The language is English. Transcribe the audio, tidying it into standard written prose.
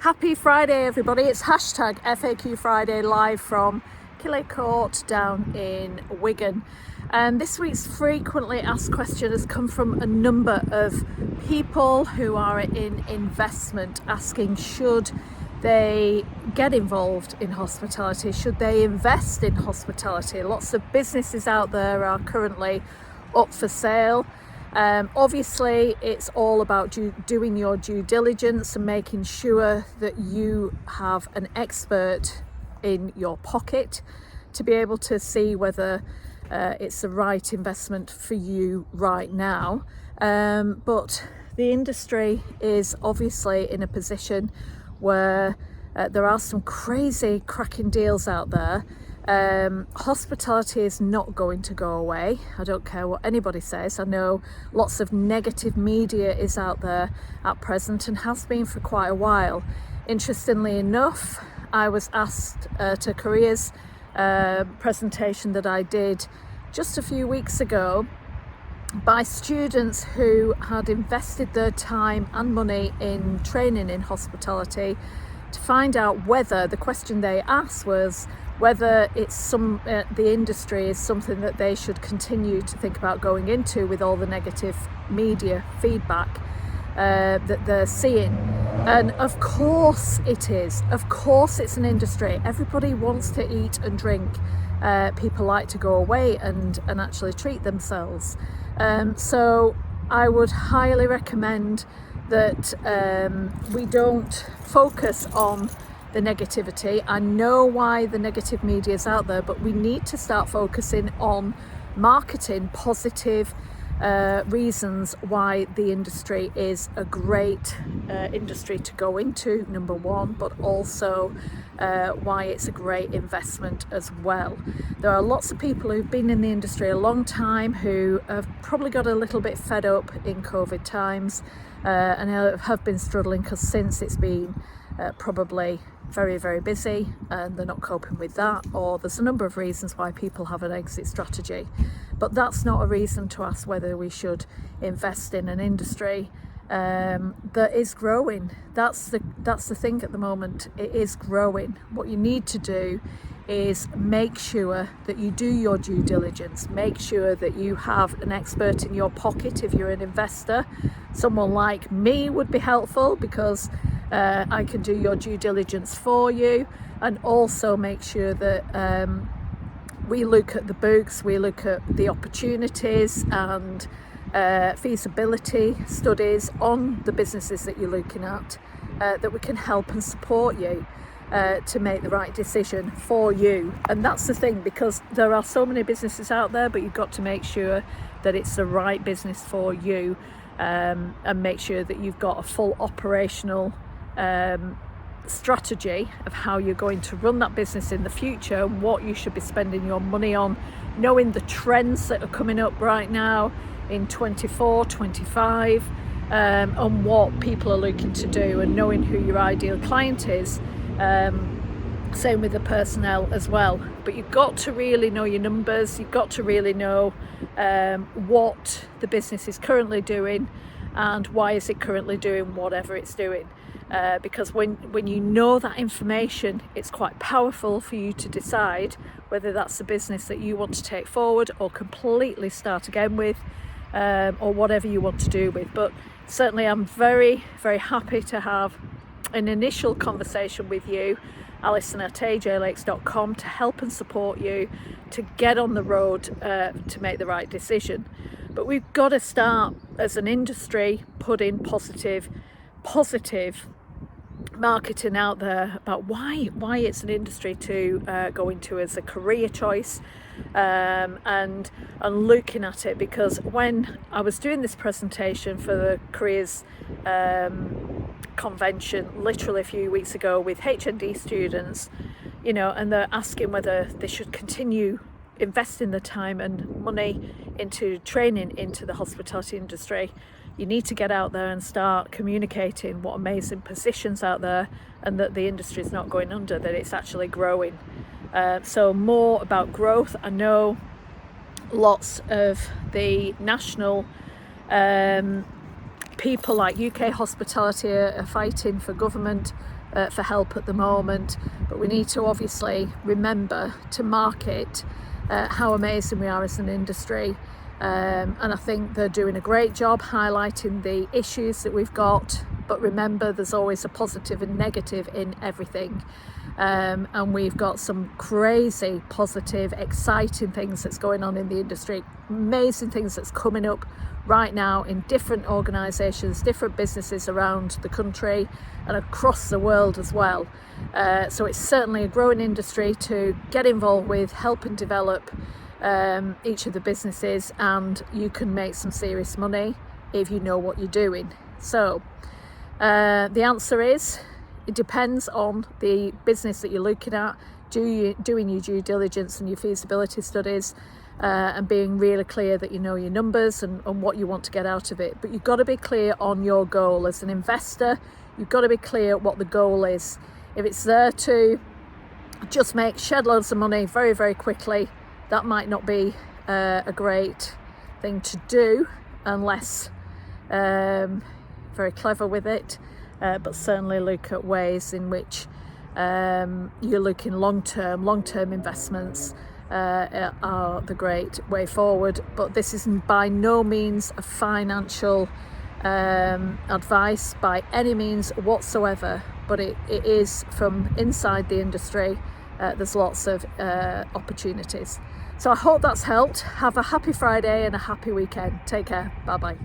Happy Friday, everybody. It's hashtag FAQ Friday live from Killay Court down in Wigan. And this week's frequently asked question has come from a number of people who are in investment, asking should they get involved in hospitality, should they invest in hospitality. Lots of businesses out there are currently up for sale. Obviously, it's all about doing your due diligence and making sure that you have an expert in your pocket to be able to see whether it's the right investment for you right now. But the industry is obviously in a position where there are some crazy cracking deals out there. Hospitality is not going to go away. I don't care what anybody says. I know lots of negative media is out there at present and has been for quite a while. Interestingly enough, I was asked to Korea's presentation that I did just a few weeks ago by students who had invested their time and money in training in hospitality to find out whether the question they asked was whether it's the industry is something that they should continue to think about going into with all the negative media feedback that they're seeing. And of course it is. Of course it's an industry. Everybody wants to eat and drink. People like to go away and actually treat themselves. So I would highly recommend that we don't focus on the negativity. I know why the negative media is out there, but we need to start focusing on marketing positive reasons why the industry is a great industry to go into, number one, but also why it's a great investment as well. There are lots of people who've been in the industry a long time who have probably got a little bit fed up in COVID times and have been struggling because since it's been probably very, very busy and they're not coping with that, or there's a number of reasons why people have an exit strategy. But that's not a reason to ask whether we should invest in an industry that is growing. That's the thing at the moment. It is growing. What you need to do is make sure that you do your due diligence, make sure that you have an expert in your pocket. If you're an investor, someone like me would be helpful because I can do your due diligence for you, and also make sure that we look at the books, we look at the opportunities and feasibility studies on the businesses that you're looking at, that we can help and support you to make the right decision for you. And that's the thing, because there are so many businesses out there, but you've got to make sure that it's the right business for you, and make sure that you've got a full operational strategy of how you're going to run that business in the future, what you should be spending your money on, knowing the trends that are coming up right now in 24, 25, and what people are looking to do, and knowing who your ideal client is. Same with the personnel as well. But you've got to really know your numbers, you've got to really know what the business is currently doing and why is it currently doing whatever it's doing. Because when you know that information, it's quite powerful for you to decide whether that's the business that you want to take forward or completely start again with, or whatever you want to do with. But certainly I'm very, very happy to have an initial conversation with you, Alison at ajlakes.com, to help and support you to get on the road to make the right decision. But we've got to start as an industry putting positive marketing out there about why it's an industry to go into as a career choice, and looking at it. Because when I was doing this presentation for the careers convention literally a few weeks ago with HND students, and they're asking whether they should continue investing the time and money into training into the hospitality industry, you need to get out there and start communicating what amazing positions out there, and that the industry is not going under, that it's actually growing. So more about growth. I know lots of the national people like UK Hospitality are fighting for government for help at the moment, but we need to obviously remember to market how amazing we are as an industry. And I think they're doing a great job highlighting the issues that we've got, but remember there's always a positive and negative in everything. And we've got some crazy, positive, exciting things that's going on in the industry, amazing things that's coming up right now in different organisations, different businesses around the country and across the world as well. So it's certainly a growing industry to get involved with, help and develop each of the businesses, and you can make some serious money if you know what you're doing. So the answer is, it depends on the business that you're looking at, doing your due diligence and your feasibility studies, and being really clear that you know your numbers and what you want to get out of it. But you've got to be clear on your goal. As an investor, you've got to be clear what the goal is. If it's there to just shed loads of money very, very quickly, that might not be a great thing to do unless very clever with it. But certainly look at ways in which you're looking long-term investments are the great way forward. But this is by no means a financial advice by any means whatsoever, but it is from inside the industry. There's lots of opportunities. So I hope that's helped. Have a happy Friday and a happy weekend. Take care. Bye bye.